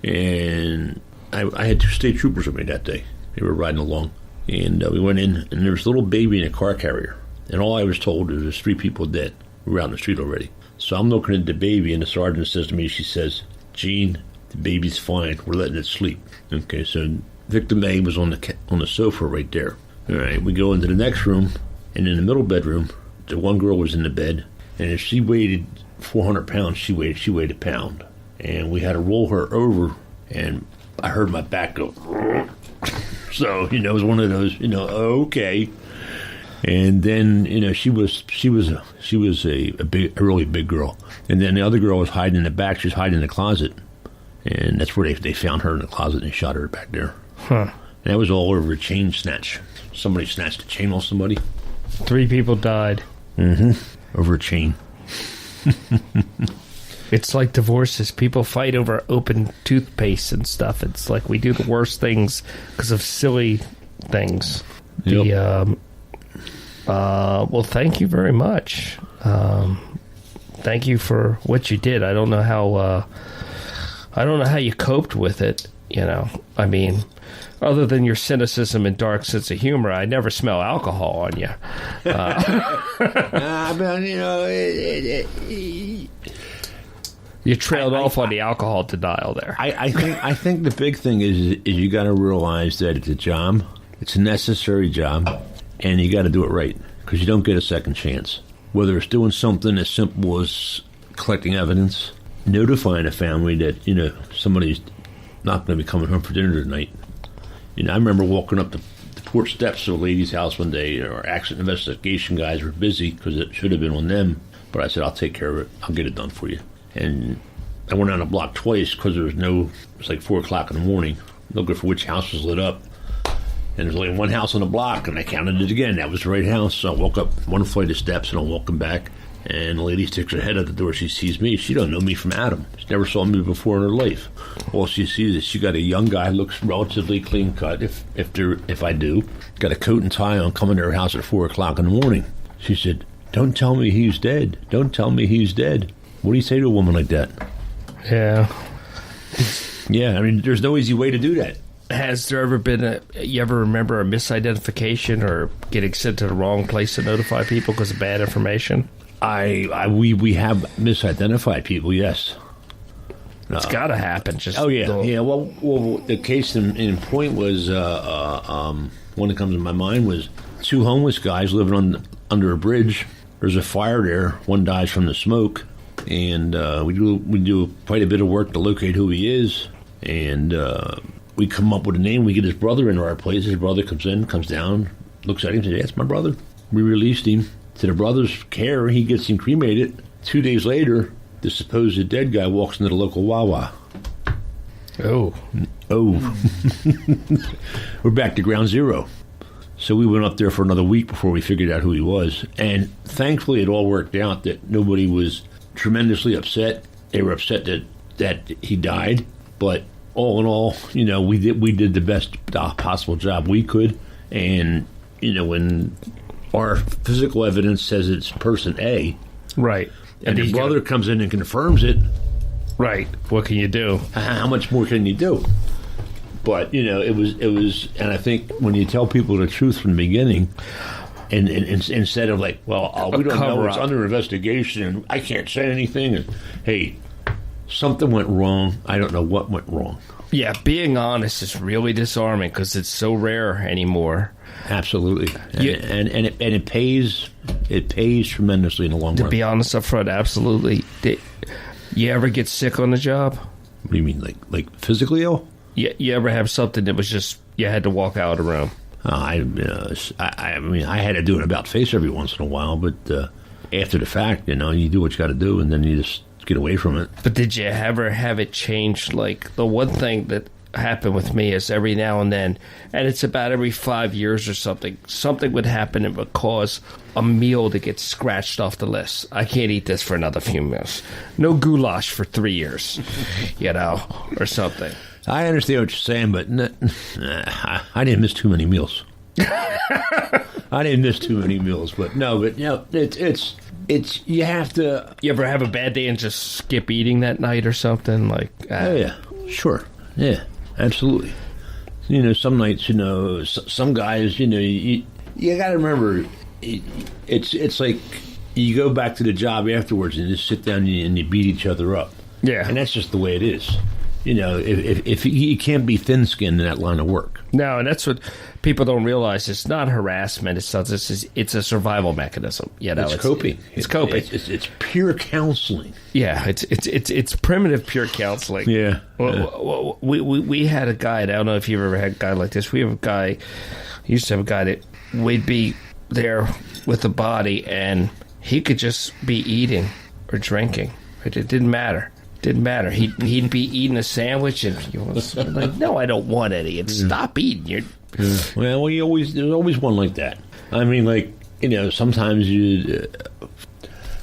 And I had 2 state troopers with me that day. They were riding along. And we went in, and there was a little baby in a car carrier. And all I was told was there's 3 people dead. We were out in the street already. So I'm looking at the baby, and the sergeant says to me, she says, Gene, the baby's fine. We're letting it sleep. Okay, so victim A was on the sofa right there. All right, we go into the next room, and in the middle bedroom, the one girl was in the bed, and if she weighed 400 pounds, she weighed a pound. And we had to roll her over, and I heard my back go. So, it was one of those, okay. And then, she was a really big girl. And then the other girl was hiding in the back. She was hiding in the closet. And that's where they found her in the closet, and they shot her back there. Huh. And that was all over a chain snatch. Somebody snatched a chain off somebody. 3 people died. Mm-hmm. Over a chain. It's like divorces. People fight over open toothpaste and stuff. It's like we do the worst things because of silly things. Yep. Well, thank you very much. Thank you for what you did. I don't know how you coped with it. I mean, other than your cynicism and dark sense of humor, I never smell alcohol on you. You trailed off on the alcohol denial there. I think the big thing is you got to realize that it's a job. It's a necessary job, and you got to do it right because you don't get a second chance. Whether it's doing something as simple as collecting evidence, notifying a family that somebody's not going to be coming home for dinner tonight. I remember walking up the porch steps of a lady's house one day. Our accident investigation guys were busy because it should have been on them, but I said, I'll take care of it. I'll get it done for you. And I went on the block twice because it was like 4 o'clock in the morning, looking for which house was lit up. And there's only one house on the block, and I counted it again. That was the right house. So I walk up one flight of steps, and I'm walking back. And the lady sticks her head out the door. She sees me. She don't know me from Adam. She never saw me before in her life. All she sees is she got a young guy, looks relatively clean cut, if I do. Got a coat and tie on, coming to her house at 4 o'clock in the morning. She said, "Don't tell me he's dead. Don't tell me he's dead." What do you say to a woman like that? Yeah. Yeah, I mean, there's no easy way to do that. Has there ever been you ever remember a misidentification or getting sent to the wrong place to notify people because of bad information? We have misidentified people, yes. It's got to happen. Yeah. Well, the case in point was one that comes to my mind was 2 homeless guys living under a bridge. There's a fire there. One dies from the smoke, and we do quite a bit of work to locate who he is, and we come up with a name. We get his brother into our place. His brother comes down, looks at him, says, "That's my brother." We released him. To the brother's care, he gets him cremated. 2 days later, the supposed dead guy walks into the local Wawa. Oh. We're back to ground zero. So we went up there for another week before we figured out who he was. And thankfully, it all worked out that nobody was tremendously upset. They were upset that he died. But all in all, we did the best possible job we could. And, when our physical evidence says it's person A. Right. And the brother comes in and confirms it. Right. What can you do? How much more can you do? But, it was, and I think when you tell people the truth from the beginning, and instead of like, well, we don't know, it's under investigation, and I can't say anything, and hey, something went wrong. I don't know what went wrong. Yeah, being honest is really disarming because it's so rare anymore. Absolutely, and it pays. It pays tremendously in the long run. To be honest up front, absolutely. You ever get sick on the job? What do you mean, like physically ill? You ever have something that was just you had to walk out of the room? I mean, I had to do an about face every once in a while, but after the fact, you do what you got to do, and then you just get away from it. But did you ever have it changed? Like, the one thing that happened with me is every now and then, and it's about every 5 years or something would happen and would cause a meal to get scratched off the list. I can't eat this for another few meals. No goulash for 3 years, or something. I understand what you're saying, but I didn't miss too many meals. It's you have to. You ever have a bad day and just skip eating that night or something? Like, oh yeah. Sure. Yeah, absolutely. You know, some nights, you know, some guys, you know, you got to remember, it's like you go back to the job afterwards and just sit down and you beat each other up. Yeah. And that's just the way it is. You know, if you can't be thin-skinned in that line of work. No, and that's what people don't realize. It's not harassment. It's not. It's a survival mechanism. You know, It's coping. It's coping. It's pure counseling. Yeah, it's primitive pure counseling. Yeah. Well, we had a guy. I don't know if you've ever had a guy like this. We have a guy. Used to have a guy that we'd be there with the body, and he could just be eating or drinking. It didn't matter. Didn't matter. He'd be eating a sandwich, and you was like, "No, I don't want any." And stop eating. Well, there's always one like that. I mean, like, you know, sometimes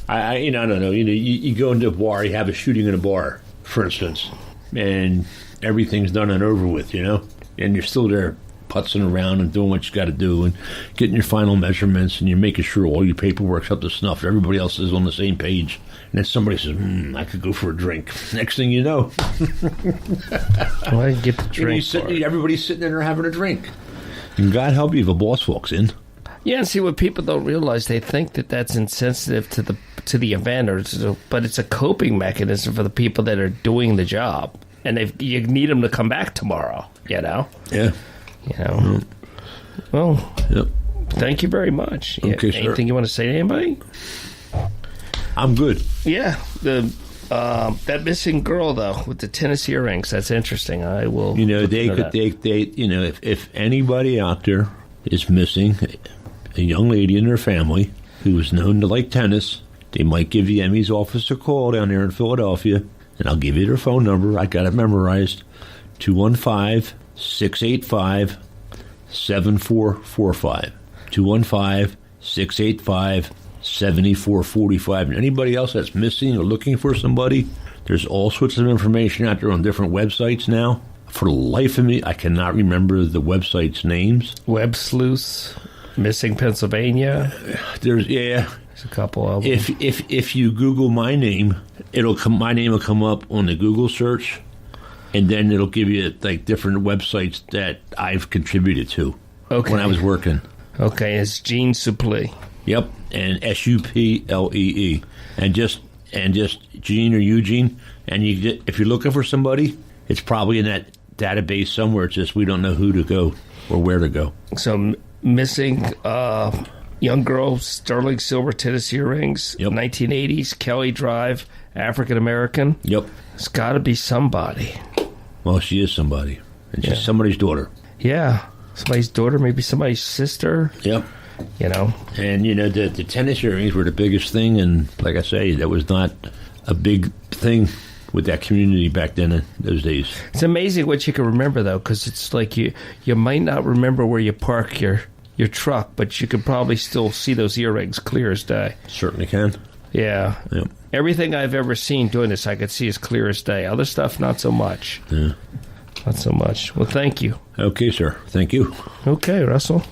I don't know. You know, you go into a bar, you have a shooting in a bar, for instance, and everything's done and over with, you know, and you're still there putzing around and doing what you got to do and getting your final measurements, and you're making sure all your paperwork's up to snuff. Everybody else is on the same page. And then somebody says, I could go for a drink. Next thing you know. Well, I get the drink. Everybody's sitting there having a drink. And God help you if a boss walks in. Yeah, and see, what people don't realize, they think that that's insensitive to the event, but it's a coping mechanism for the people that are doing the job. And you need them to come back tomorrow, you know? Yeah. You know? Well, yep. Thank you very much. Okay, sir. Anything you want to say to anybody? I'm good. Yeah, that missing girl though with the tennis earrings. That's interesting. I will. You know, they you know, if anybody out there is missing a young lady in their family who is known to like tennis, they might give the Emmy's office a call down there in Philadelphia, and I'll give you their phone number. I got it memorized: 215-685-7445. 215-685-7445. And anybody else that's missing or looking for somebody, there's all sorts of information out there on different websites now. For the life of me, I cannot remember the websites' names. Web Sleuths, Missing Pennsylvania. There's a couple of them. If you Google my name, my name will come up on the Google search, and then it'll give you like different websites that I've contributed to when I was working. Okay, it's Gene Suplee. Yep, and Suplee, and just Gene or Eugene. And if you're looking for somebody, it's probably in that database somewhere. It's just we don't know who to go or where to go. So missing young girl, sterling silver tennis earrings, yep. 1980s, Kelly Drive, African American. Yep, it's got to be somebody. Well, she is somebody, and she's somebody's daughter. Yeah, somebody's daughter, maybe somebody's sister. Yep. You know, and you know the tennis earrings were the biggest thing, and like I say, that was not a big thing with that community back then in those days. It's amazing what you can remember though, because it's like you might not remember where you park your truck, but you could probably still see those earrings clear as day. Certainly can. Yeah. Yep. Everything I've ever seen doing this, I could see as clear as day. Other stuff, not so much. Yeah. Not so much. Well, thank you. Okay, sir. Thank you. Okay, Russell.